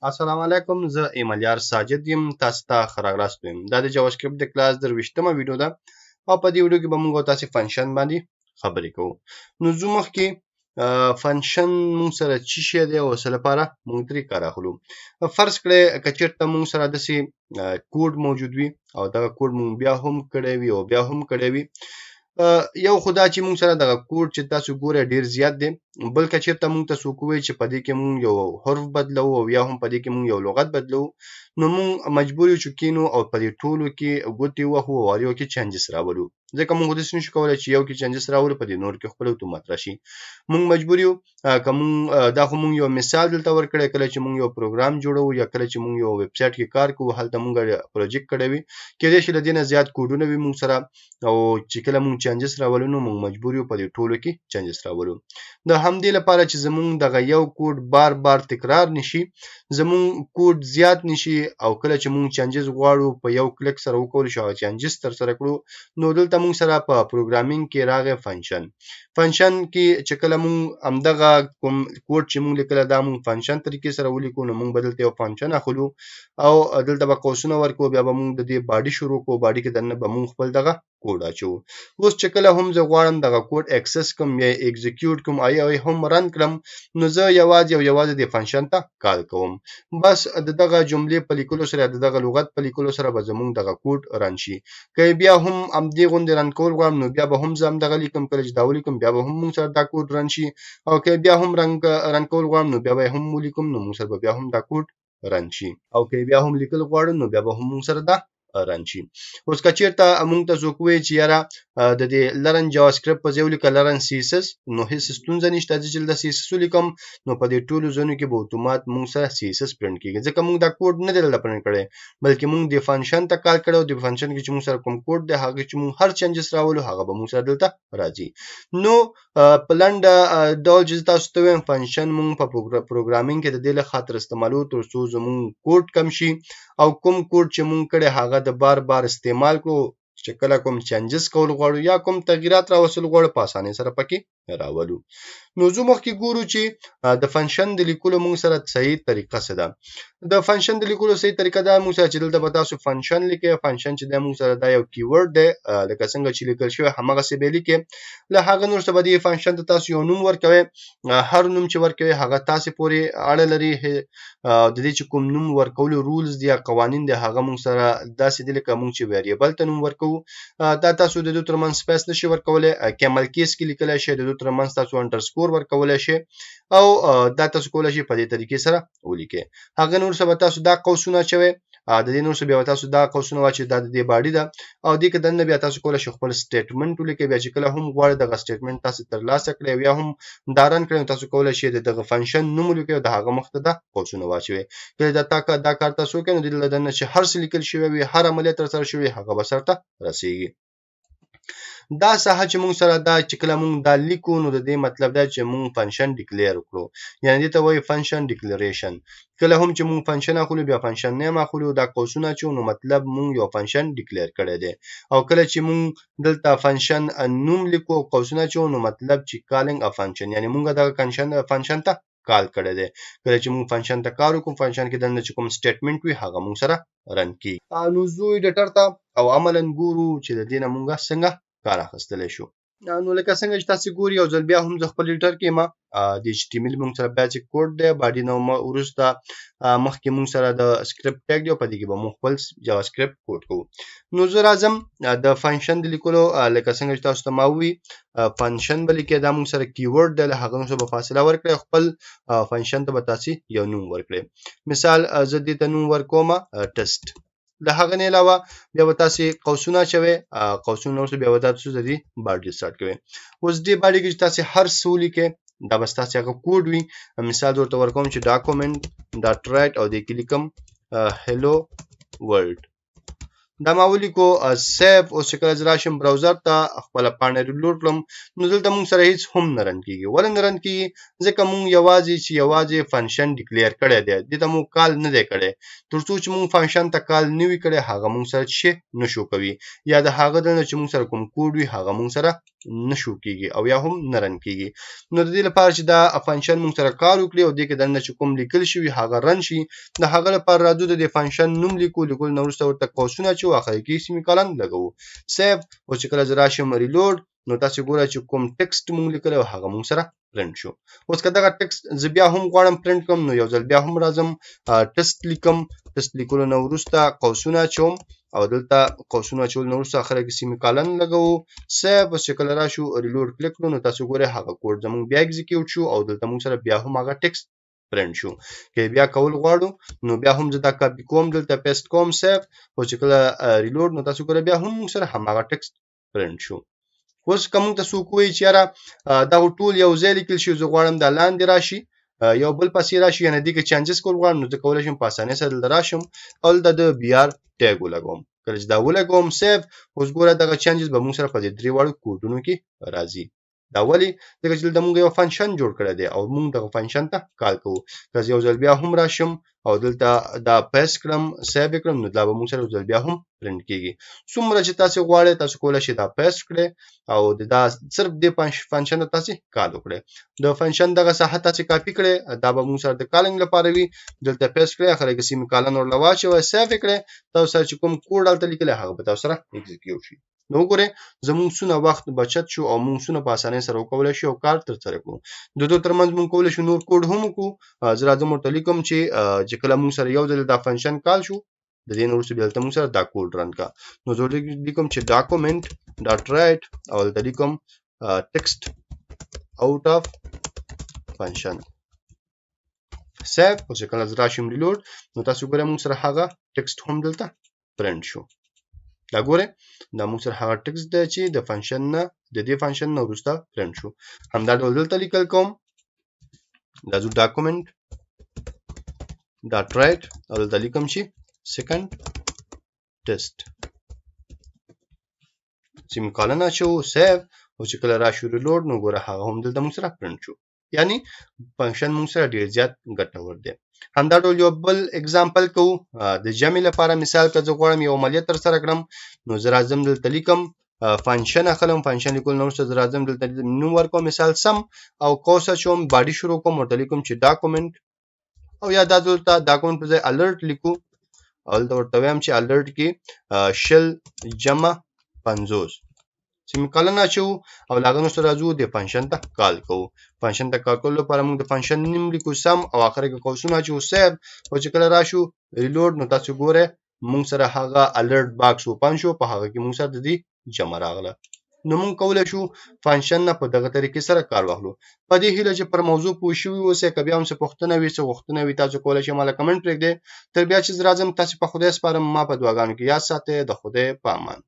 السلام علیکم، زه ایملیار ساجد یم. تاسو ته ښه راغلاست وایم. دا د جاوا سکرپټ د کلاس 23مه ویډیو ده او په دې ویډیو کې به موږ او تاسې فنکشن باندې خبرې کوو. نو ځو مخکې. فنکشن موږ سره څه شی دی او څه لپاره موږ ترې کار اخلو. فرض کړئ که چېرته موږ سره داسې کوډ موجود وي او دغه کوډ موږ بیا هم کړی وي او بیا هم کړی وي. یو خو دا چې موږ سره دغه کوډ چې تاسو ګورئ ډېر زیات دی، بل که چېرته موږ ته څوک ووایي چې په دې کې موږ یو حرف بدلوو او یا هم په دې کې موږ یو لغت بدلوو، نو موږ مجبور یو چې کینو او په دې ټولو کې ګوتې وهو او هر یو کې چینجز راولو، ځکه موږ داسې نشو کولی چې یو کې چینجز راولو په دې نور کې خپل اتومات راشي. موږ مجبور یو که موږ دا خو موږ یو مثال دلته ورکړی، کله چې موږ یو پروګرام جوړوو یا کله چې موږ یو ویب سایټ کې کار کوو، هلته موږ پروجیکټ کړی وي، کېدای شي له دې نه زیات کوډونه وي موږ سره، او چې کله موږ چینجز راولو نو موږ مجبور یو په دې ټولو کې چینجز راولو. د همدې لپاره چې زموږ دغه یو کوډ بار بار تکرار نشي، زموږ کوډ زیات نشي، او کله چې موږ چینجز غواړو په یو کلیک سره وکولو شو هغه چینجز ترسره کړو، نو دلته موږ سره په پروګرامینګ کې راغی فنکشن کې چې کله موږ همدغه کوم کوډ چې موږ لیکلی دا موږ فنکشن طریقې سره ولیکو، نو موږ به دلته یو فنکشن اخلو او دلته به قوسونه ورکو، بیا به موږ د دې باډي شروع کړو، باډي کې دننه به موږ خپل دغه کوډ اچوو. اوس چې کله هم زه غواړم دغه کوډ اکسس کړم یا اکزیکیوټ کړم یا هم رن کړم، نو زه یوازې د فنکشن ته کال کوم. بس د دغه جملې په لیکلو سره د دغه لغت په لیکلو سره به زموږ دغه کوډ رن شي. که بیا هم همدې غوندې رن کول غواړم، نو بیا به هم زه همدغه لیکم، کله چې دا ولیکم بیا به هم موږ سره دا کوډ رن شي، او که بیا هم رن کول غواړم نو بیا به هم ولیکم، نو موږ سره به بیا هم دا کوډ رن شي، او که بیا هم لیکل غواړو نو بیا به هم موږ سره دا رن شي. اوس که چېرته موږ ته څوک ووایي چې یاره د دې لرن جاوا سکرپټ په ځای ولیکه لرن سی اس اس، نو هېڅ ستونزه نشته. چې دلته سی اس اس ولیکم نو په دې ټولو ځایونو کې به اتومات موږ سره سی اس اس پرنټ کېږي، ځکه موږ دا کوډ نه دی دلته پرنټ کړی، بلکې موږ د فنکشن ته کال کړی او د فنکشن کې چې موږ سره کوم کوډ دی هغه چې موږ هر چینجز راولو هغه به موږ سره دلته راځي. نو په لنډه ډول چې تاسو ته وایم، فنکشن موږ په پروګرامینګ کې د دې له خاطر استعمالوو تر څو زموږ کوډ کم شي، او کوم کوډ چې موږ کړی هغه د بار بار استعمال کړو، چې کله کوم چینجز کول غواړو یا کوم تغییرات راوستل غواړو په اسانۍ سره پکې راولو. نو زه مخکې ګورو چې د فنکشن د لیکلو موږ سره صحیح طریقه څه ده. د فنکشن د لیکلو صحیح طریقه دا موږ سره چې دلته به تاسو فنکشن لیکئ. فنکشن چې دا موږ سره دا یو کیورډ دی، لکه څنګه چې لیکل شوی هماغسې به لیکئ. له هغه نور څه به دې فنکشن ته تاسو یو نوم ورکوئ. هر نوم چې ورکوئ هغه تاسې پورې اړه لري. د دې چې کوم نوم ورکولو رولز دي یا قوانین دي هغه موږ سره داسې دي لکه موږ چې ویریبل ته نوم ورکوو، دا تاسو د دوی ترمنځ سپیس نشئ ورکولی. کیمل کیس کې لیکلی شئ، د دوی ترمنځ تاسو انډرسکور ورکولی شئ، او دا تاسو کولی شئ په دې طریقې سره ولیکئ. هغه نور څه به تاسو دا قوسونه اچوئ، د دې نور څه بیا به تاسو دا قوسونه واچوئ، دا د دې باډي ده، او دې کې دننه بیا تاسو کولی شئ خپل سټیټمنټ ولیکئ. بیا چې کله هم غواړئ دغه سټیټمنټ تاسو ترلاسه کړئ او یا هم دا رن کړئ، تاسو کولی شئ د دغه فنکشن نوم ولیکئ او د هغه مخ ته دا قوسونه واچوئ. کله دا کار تاسو وکړئ، نو دې له دننه چې هر څه لیکل شوی وي، هر عملیات ترسره شوی هغه به سرته رسیږي. دا ساحه چې موږ سره دا چې کله موږ دا لیکو، نو د دې مطلب دا چې موږ فنکشن ډیکلیئر کړو، یعنی دې ته وایي فنکشن ډیکلریشن. کله هم چې موږ فنکشن اخلو بیا فنکشن نیم اخلو، دا قوسونه اچو، نو مطلب موږ یو فنکشن ډیکلیئر کړی دی. او کله چې موږ دلته فنکشن نوم لیکو قوسونه اچو، نو مطلب چې کالینګ ا فنکشن، یعنی موږ دغه فنکشن ته کال کړی دی. کله چې موږ فنکشن ته کار وکړو، فنکشن کې دننه چې کوم سټیټمنټ وي هغه موږ سره رن کیږي. نو ځو ایډیټر ته او عملاً ګورو چې د دې نه موږ څنګه کار اخیستلی شو. نو لکه څنګه چې تاسو ګورئ، یو ځل بیا هم زه خپل ایډیټر کې یم. د ایچ ټي ایم ایل موږ سره بیسیک کوډ دی، باډي نه وروسته مخکې موږ سره د سکرپټ ټیګ دی، په دې کې به موږ خپل جاوا سکرپټ کوډ کوو. نو زه راځم د فنکشن د لیکلو، لکه څنګه چې تاسو ته ما ووي فنکشن به لیکئ، دا موږ سره کیورډ دی، له هغه څخه به فاصله ورکړئ، خپل فنکشن ته به تاسې یو نوم ورکړئ. مثال زه دې ته نوم ورکوم ټیسټ. د هغه نه علاوه بیا به تاسې قوسونه اچوئ، قوسونه وروسته بیا به تاسو د دې باډي سټارټ کوئ. اوس دې باډي کې چې تاسې هر څه ولیکئ، دا به ستاسې هغه کوډ وي. مثال ورته ورکوم چې ډاکومنټ ډاټ رایټ او دې کې لیکم هلو ورلډ. دا ما ولیکو سیف. اوس چې کله زه راشم براوزر ته خپله پاڼه ریلوډ کړم، نو دلته موږ سره هیڅ هم نه رن کېږي. ولې نه رن کېږي؟ ځکه موږ یوازې فنکشن ډیکلیئر کړی دی، دې ته موږ کال نه دی کړی. تر څو چې موږ فنکشن ته کال نه وي کړی، هغه موږ سره څه نشو کوي، یا د هغه دننه چې موږ سره کوم کوډ وي هغه موږ سره نشو کیږي او یا هم نه رن کیږي. نو د دې لپاره چې دا فنکشن موږ سره کار وکړي او د کې دنه چې کوم لیکل شوی هغه رن شي، د هغه لپاره راځو د فنکشن نوم لیکل نو وروسته ورته قوسونه چې واخلي کې سیمیکالن لګو سیو او چې کله زرا شم ریلود نو تاسو ګورئ چې کوم ټیکسټ مونږ لیکل او هغه مونږ سره پرنٹ شو. اوس کله دا ټیکسټ ز بیا هم غواړم پرنٹ کوم نو یو ځل بیا هم راځم ټیکسټ لیکم، ټیکسټ لیکلو نو وروسته قوسونه چوم او دلته قوسونه چول نو وروسته اخره کې سیمیکالن لګو سیو او چې کله راشو ریلود کلیک کړو نو تاسو ګورئ هغه کوډ زموږ بیا ایگزیکیوټ شو او دلته مونږ سره بیا هم هغه ټیکسټ پرنٹ شو. که بیا کول غواړو نو بیا هم زه دا کاپی کوم دلته پیسټ کوم سیو او چې کله ریلود نو تاسو ګورئ بیا هم سره هماغه ټیکسټ پرنٹ شو. اوس کوم ته سو کوی چې را دا ټول یو ځای لیکل شي زه غواړم د لاندې راشي یو بل پسې راشي یعنی دغه چینجز کول غواړم نو زه کولای شم په اسانه سره دلته راشم او د بی ار ټیګ ولګوم. کله چې دا ولګوم سیو اوس ګوره دغه چینجز به موږ سره په دې درې واړو کوډونو کې راځي. دا ولی دغه چې د موږ یو فنکشن جوړ کړی دی او موږ دغه فنکشن ته کال کوو. که یو ځل بیا هم راشم او دلته دا پیس کړم سیو کړم نو دا به موږ سره ځل بیا هم پرنٹ کیږي. څومره چې تاسو غواړئ تاسو کولای شئ دا پیس کړئ او دا صرف د فنکشن تاسو کال وکړئ. د فنکشن دغه ساحه تاسو کاپی کړئ دا به موږ سره د کالینګ لپاره وي دلته پیس کړئ اخره کې سیم کالن ور لواچو سیو کړئ تاسو سره چې کوم کوډ دلته لیکل هغه به تاسو سره ایگزیکیوټ شي. نو ګوره زموږ څونه وخت بچت شو او موږ څونه په اسانه سره وکولای شو او کار تر سره کړو. د دوه ترمنځ موږ کولای شو نور کوډ هم کو زه راځم ورته لیکم چې کله موږ سره یو ځل دا فنکشن کال شو د دې نور څه بلته موږ سره دا کوډ رن کا نو زه لیکم چې ډاکومنٹ ډاټ رائټ او د لیکم ټیکسټ اوټ اف فنکشن سیو او چې کله زرا شم ریلود نو تاسو ګورئ موږ سره هغه ټیکسټ هم دلته پرنٹ شو. دا ګوره دا موږ سره هغه ټیکسټ دی چې د فنکشن نه د دې فنکشن نه وروسته پرنٹ شو. همدا ډول دلته لیکل کوم دا زو ډاکومنٹ ډاټ رائټ او دلته لیکم چې سیکنډ ټیسټ سیمیکالن اچو سیو او چې کله راشو ریلود نو ګوره هغه هم دلته موږ سره پرنٹ شو. یعنی فنکشن موږ سره ډیر زیات ګټور دی. همدا ډول یو بل اگزامپل کو د جمع لپاره مثال که زه غواړم یو عملیه تر سره کړم نو زه راځم دلته لیکم فنکشن اخلم فنکشن لیکل نو زه راځم دلته نوم ورکوم مثال سم او قوسه چوم باډي شروع کوم ورته لیکم چې ډاکومنٹ او یا دا دلته ډاکومنٹ په ځای الرټ لیکو او دلته ورته وایم چې الرټ کې شل جمع 50 سیمیکالن اچو او لاګنو سره راځو د فنکشن ته کال کوو. فنکشن ته کال کولو لپاره موږ د فنکشن نیم لیکو سم او اخر کې قوسونه اچو سیو او چې کله راشو ریلود نو تاسو ګوره موږ سره هغه الرټ باکس اوپن شو په هغه کې موږ سره د دې جمع راغله. نو موږ کولای شو فنکشن نه په دغه طریقې سره کار واخلو. په دې هیله چې پر موضوع پوه شوي اوسئ که بیا هم څه پوښتنه وي څه غوښتنه وي تاسو کولای شئ ماله کمنټ پرېږدئ. تر بیا چې زه راځم تاسو په خدای سپارم ما په دعاګانو کې یاد ساتئ. د خدای په امان.